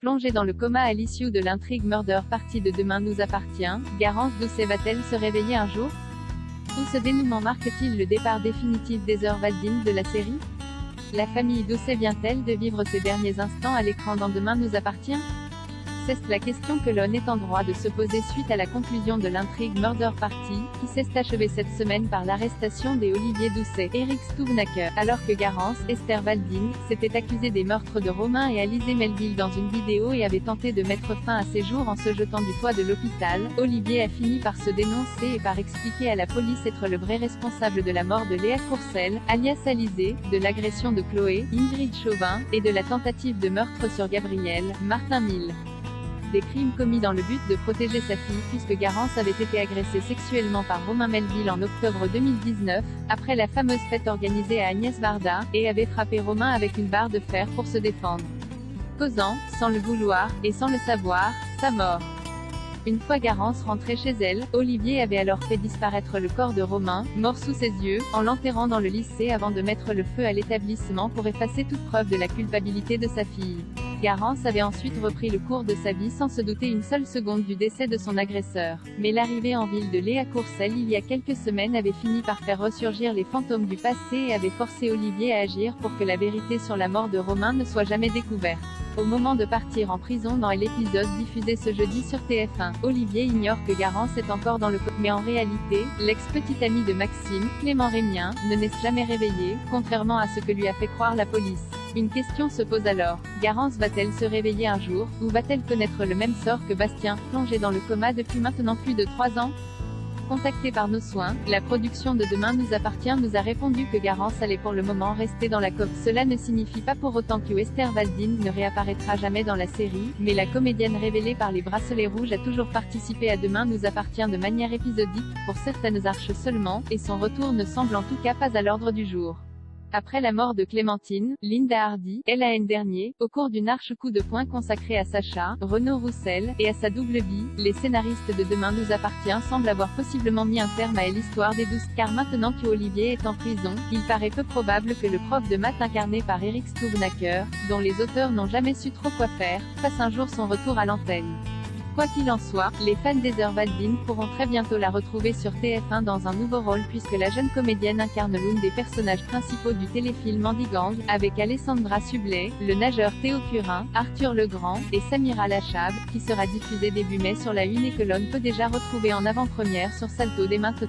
Plongée dans le coma à l'issue de l'intrigue Murder Party de Demain nous appartient, Garance Doucet va-t-elle se réveiller un jour? Tout ce dénouement marque-t-il le départ définitif d'Heather Waldin de la série? La famille Doucet vient-elle de vivre ses derniers instants à l'écran dans Demain nous appartient? C'est la question que l'on est en droit de se poser suite à la conclusion de l'intrigue Murder Party, qui s'est achevée cette semaine par l'arrestation des Olivier Doucet, Eric Stubnaker, alors que Garance, Esther Waldin, s'était accusée des meurtres de Romain et Alizé Melville dans une vidéo et avait tenté de mettre fin à ses jours en se jetant du toit de l'hôpital. Olivier a fini par se dénoncer et par expliquer à la police être le vrai responsable de la mort de Léa Courcelles, alias Alizé, de l'agression de Chloé, Ingrid Chauvin, et de la tentative de meurtre sur Gabriel, Martin Mille. Des crimes commis dans le but de protéger sa fille puisque Garance avait été agressée sexuellement par Romain Melville en octobre 2019, après la fameuse fête organisée à Agnès Varda, et avait frappé Romain avec une barre de fer pour se défendre, causant, sans le vouloir, et sans le savoir, sa mort. Une fois Garance rentrée chez elle, Olivier avait alors fait disparaître le corps de Romain, mort sous ses yeux, en l'enterrant dans le lycée avant de mettre le feu à l'établissement pour effacer toute preuve de la culpabilité de sa fille. Garance avait ensuite repris le cours de sa vie sans se douter une seule seconde du décès de son agresseur. Mais l'arrivée en ville de Léa Courcelles il y a quelques semaines avait fini par faire ressurgir les fantômes du passé et avait forcé Olivier à agir pour que la vérité sur la mort de Romain ne soit jamais découverte. Au moment de partir en prison dans l'épisode diffusé ce jeudi sur TF1, Olivier ignore que Garance est encore dans le coma. Mais en réalité, l'ex-petit ami de Maxime, Clément Rémien, ne n'est jamais réveillé, contrairement à ce que lui a fait croire la police. Une question se pose alors, Garance va-t-elle se réveiller un jour, ou va-t-elle connaître le même sort que Bastien, plongé dans le coma depuis maintenant plus de 3 ans? Contacté par nos soins, la production de Demain nous appartient nous a répondu que Garance allait pour le moment rester dans la coma. Cela ne signifie pas pour autant que Esther Waldin ne réapparaîtra jamais dans la série, mais la comédienne révélée par les bracelets rouges a toujours participé à Demain nous appartient de manière épisodique, pour certaines arches seulement, et son retour ne semble en tout cas pas à l'ordre du jour. Après la mort de Clémentine, Linda Hardy, l'an dernier, au cours d'une arche coup de poing consacrée à Sacha, Renaud Roussel, et à sa double vie, les scénaristes de Demain nous appartient semblent avoir possiblement mis un terme à l'histoire des douces, car maintenant que Olivier est en prison, il paraît peu probable que le prof de maths incarné par Eric Stubnaker, dont les auteurs n'ont jamais su trop quoi faire, fasse un jour son retour à l'antenne. Quoi qu'il en soit, les fans d'Heather Waldin pourront très bientôt la retrouver sur TF1 dans un nouveau rôle puisque la jeune comédienne incarne l'une des personnages principaux du téléfilm Andy Gang, avec Alessandra Sublet, le nageur Théo Curin, Arthur Legrand, et Samira Lachab, qui sera diffusé début mai sur la Une et que l'on peut déjà retrouver en avant-première sur Salto dès maintenant.